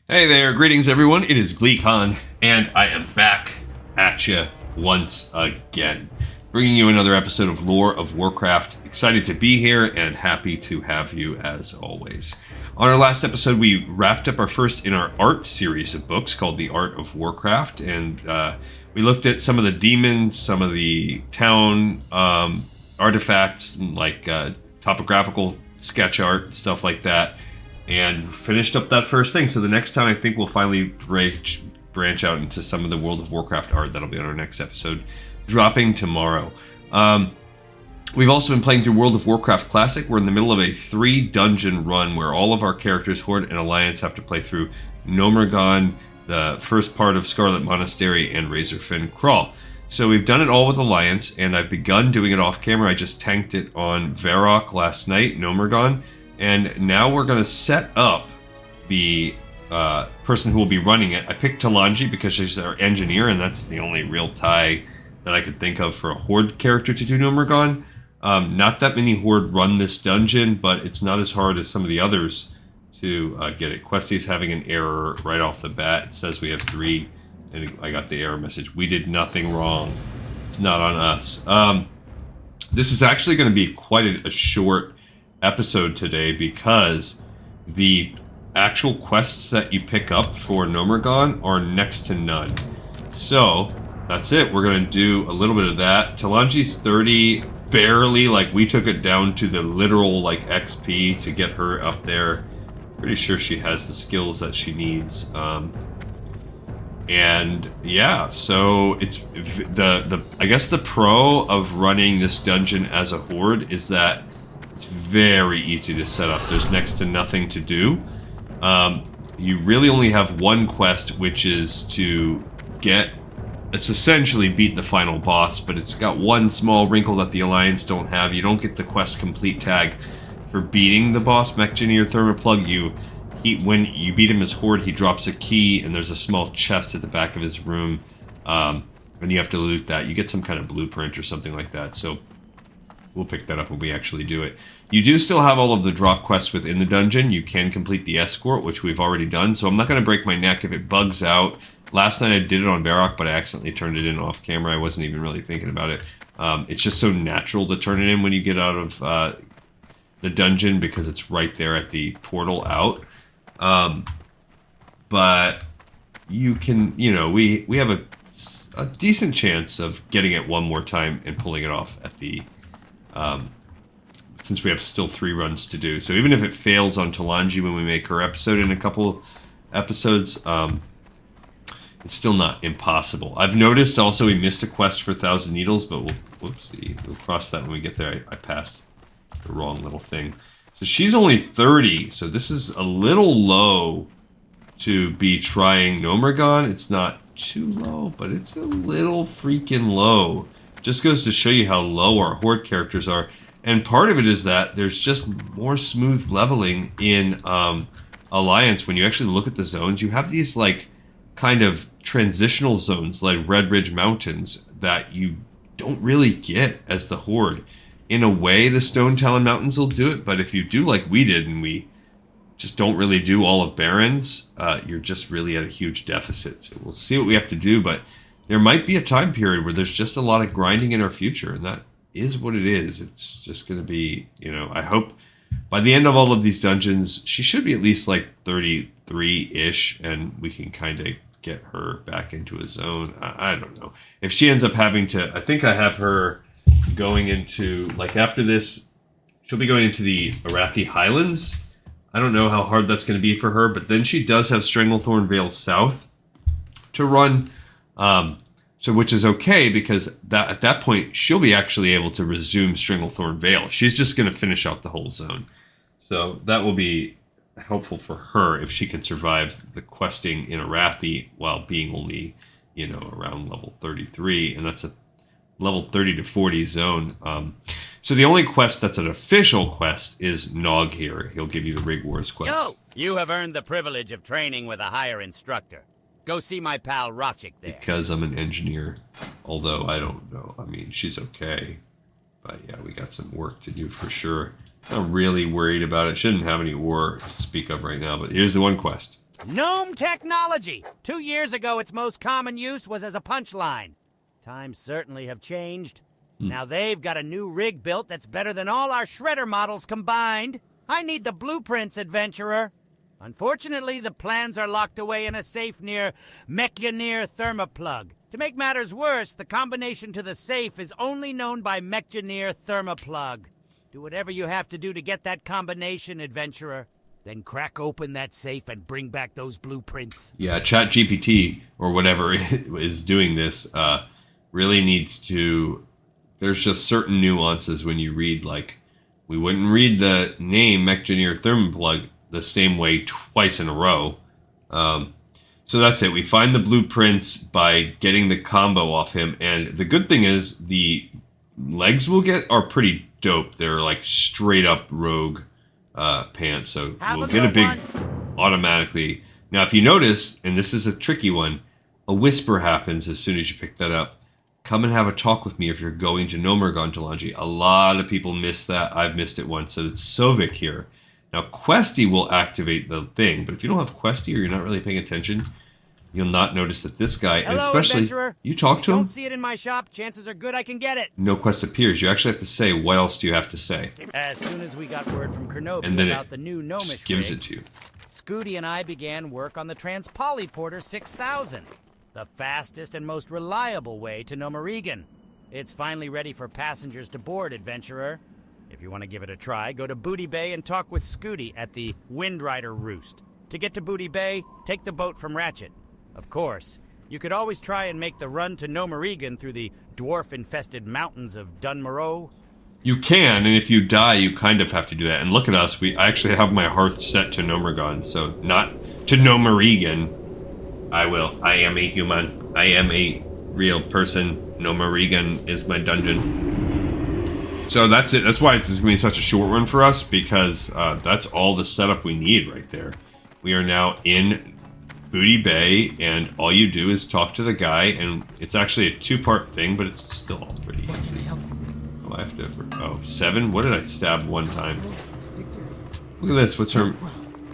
Hey there, greetings everyone, it is GleeCon, and I am back at you once again, bringing you another episode of Lore of Warcraft. Excited to be here, and happy to have you as always. On our last episode, we wrapped up our first in our art series of books called The Art of Warcraft, and we looked at some of the demons, some of the town artifacts, like topographical sketch art, stuff like that, and finished up that first thing. So the next time, I think we'll finally branch out into some of the World of Warcraft art. That'll be on our next episode, dropping tomorrow. We've also been playing through World of Warcraft Classic. We're in the middle of a 3-dungeon run where all of our characters, Horde and Alliance, have to play through Gnomeregan, the first part of Scarlet Monastery, and Razorfin Crawl. So we've done it all with Alliance, and I've begun doing it off camera. I just tanked it on Varrock last night, Gnomeregan. And now we're going to set up the person who will be running it. I picked Talanji because she's our engineer, and that's the only real tie that I could think of for a Horde character to do Gnomeregan. Not that many Horde run this dungeon, but it's not as hard as some of the others to get it. Questy's having an error right off the bat. It says we have 3, and I got the error message. We did nothing wrong. It's not on us. This is actually going to be quite a short episode today because the actual quests that you pick up for Gnomeregan are next to none. So that's it. We're going to do a little bit of that. Talanji's 30, barely. Like, we took it down to the literal XP to get her up there. Pretty sure she has the skills that she needs. And yeah, so it's I guess the pro of running this dungeon as a Horde is that it's very easy to set up. There's next to nothing to do. You really only have one quest, which is to it's essentially beat the final boss, but it's got one small wrinkle that the Alliance don't have. You don't get the quest complete tag for beating the boss, Mechgineer Thermoplug. When you beat him as Horde, he drops a key, and there's a small chest at the back of his room, and you have to loot that. You get some kind of blueprint or something like that, so we'll pick that up when we actually do it. You do still have all of the drop quests within the dungeon. You can complete the escort, which we've already done, so I'm not going to break my neck if it bugs out. Last night I did it on Varrock, but I accidentally turned it in off camera. I wasn't even really thinking about it. It's just so natural to turn it in when you get out of the dungeon because it's right there at the portal out. But you can, we have a decent chance of getting it one more time and pulling it off at the since we have still 3 runs to do. So even if it fails on Talanji when we make her episode in a couple episodes, it's still not impossible. I've noticed also we missed a quest for 1,000 Needles, but we'll cross that when we get there. I passed the wrong little thing. So she's only 30, so this is a little low to be trying Gnomeregan. It's not too low, but it's a little freaking low. Just goes to show you how low our Horde characters are. And part of it is that there's just more smooth leveling in Alliance. When you actually look at the zones, you have these kind of transitional zones like Red Ridge Mountains that you don't really get as the Horde. In a way, the Stone Talon Mountains will do it, but if you do like we did and we just don't really do all of Barrens, you're just really at a huge deficit. So we'll see what we have to do, but there might be a time period where there's just a lot of grinding in our future, and that is what it is. It's just going to be, I hope by the end of all of these dungeons, she should be at least 33-ish, and we can kind of get her back into a zone. I don't know. If she ends up having to, I think I have her going into, after this, she'll be going into the Arathi Highlands. I don't know how hard that's going to be for her, but then she does have Stranglethorn Vale South to run, so which is okay because at that point she'll be actually able to resume Stranglethorn Vale. She's just going to finish out the whole zone, so that will be helpful for her if she can survive the questing in Arathi while being only around level 33, and that's a level 30 to 40 zone. So the only quest that's an official quest is Nog here. He'll give you the Rig Wars quest. Yo! You have earned the privilege of training with a higher instructor. Go see my pal Rotchik there. Because I'm an engineer. Although, I don't know. I mean, she's okay. But yeah, we got some work to do for sure. Not really worried about it. Shouldn't have any war to speak of right now, but here's the one quest. Gnome technology! 2 years ago, its most common use was as a punchline. Times certainly have changed. Now they've got a new rig built that's better than all our shredder models combined. I need the blueprints, adventurer. Unfortunately, the plans are locked away in a safe near Mechioneer Thermoplug. To make matters worse, the combination to the safe is only known by Mechioneer Thermoplug. Do whatever you have to do to get that combination, adventurer. Then crack open that safe and bring back those blueprints. Yeah, ChatGPT or whatever is doing this really needs to... There's just certain nuances when you read, like, we wouldn't read the name Mechioneer Thermoplug the same way twice in a row. So that's it. We find the blueprints by getting the combo off him. And the good thing is the legs we'll get are pretty dope. They're like straight up rogue pants. So we'll get a big automatically. Now, if you notice, and this is a tricky one, a whisper happens as soon as you pick that up. Come and have a talk with me if you're going to Gnomeregan, Talanji. A lot of people miss that. I've missed it once. So it's Sovik here. Now, Questy will activate the thing, but if you don't have Questy or you're not really paying attention, you'll not notice that this guy, Hello, and especially, adventurer. you talk to him, Don't see it in my shop. Chances are good I can get it. no quest appears. You actually have to say, what else do you have to say? As soon as we got word from Kernobi And then about the new gnomish just gives rig, it to you. Scooty and I began work on the Transpolyporter 6000, the fastest and most reliable way to Gnomeregan. It's finally ready for passengers to board, adventurer. If you want to give it a try, go to Booty Bay and talk with Scooty at the Windrider Roost. To get to Booty Bay, take the boat from Ratchet. Of course, you could always try and make the run to Gnomeregan through the dwarf-infested mountains of Dunmoreau. You can, and if you die, you kind of have to do that. And look at us. I actually have my hearth set to Gnomeregan, so not to Gnomeregan. I will. I am a human. I am a real person. Gnomeregan is my dungeon. So that's it. That's why it's going to be such a short one for us, because that's all the setup we need right there. We are now in Booty Bay, and all you do is talk to the guy, and it's actually a two-part thing, but it's still all pretty easy. Oh, I have to... Oh, 7? What did I stab one time? Look at this. What's her...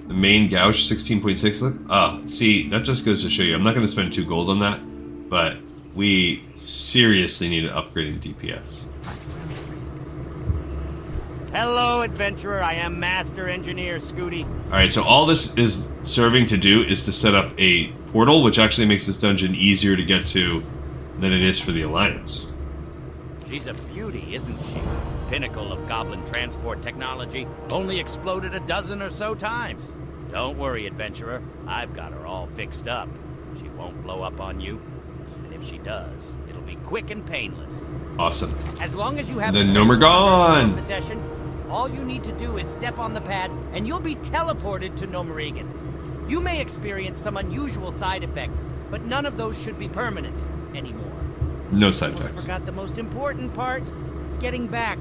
The main gouge, 16.6. Look. Ah, see, that just goes to show you. I'm not going to spend 2 gold on that, but we seriously need an upgrade in DPS. Hello, adventurer. I am Master Engineer Scooty. Alright, so all this is serving to do is to set up a portal, which actually makes this dungeon easier to get to than it is for the Alliance. She's a beauty, isn't she? Pinnacle of goblin transport technology. Only exploded a dozen or so times. Don't worry, adventurer. I've got her all fixed up. She won't blow up on you. And if she does, it'll be quick and painless. Awesome. As long as you have The a Gnomeregan in possession, all you need to do is step on the pad, and you'll be teleported to Gnomeregan. You may experience some unusual side effects, but none of those should be permanent anymore. No side Almost effects. forgot the most important part, getting back.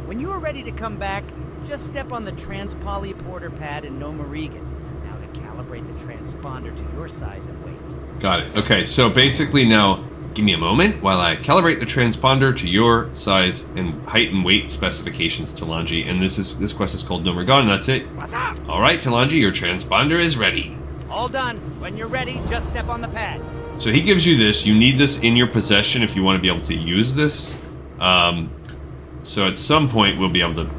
When you are ready to come back, just step on the Transpolyporter pad in Gnomeregan. Now to calibrate the transponder to your size and weight. Got it. Okay, so basically now, give me a moment while I calibrate the transponder to your size and height and weight specifications, Talanji. And this quest is called Gnomeregan, that's it. What's up? Alright, Talanji, your transponder is ready. All done. When you're ready, just step on the pad. So he gives you this. You need this in your possession if you want to be able to use this. So at some point we'll be able to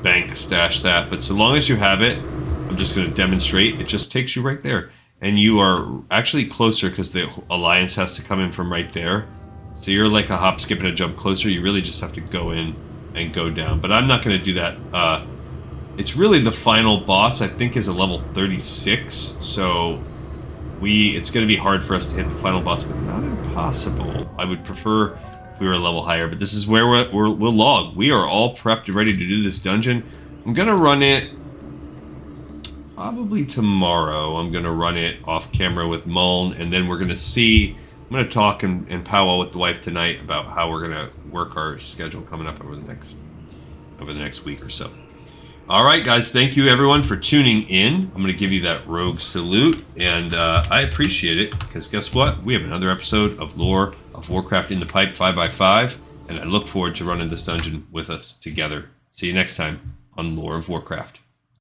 bank stash that. But so long as you have it, I'm just going to demonstrate. It just takes you right there. And you are actually closer because the Alliance has to come in from right there. So you're like a hop, skip, and a jump closer. You really just have to go in and go down. But I'm not going to do that. It's really the final boss, I think, is a level 36. So it's going to be hard for us to hit the final boss, but not impossible. I would prefer if we were a level higher. But this is where we'll log. We are all prepped and ready to do this dungeon. I'm going to run it probably tomorrow. I'm going to run it off camera with Muln, and then we're going to see. I'm going to talk and powwow with the wife tonight about how we're going to work our schedule coming up over the next week or so. All right, guys. Thank you, everyone, for tuning in. I'm going to give you that rogue salute, and I appreciate it because guess what? We have another episode of Lore of Warcraft in the Pipe 5x5, and I look forward to running this dungeon with us together. See you next time on Lore of Warcraft.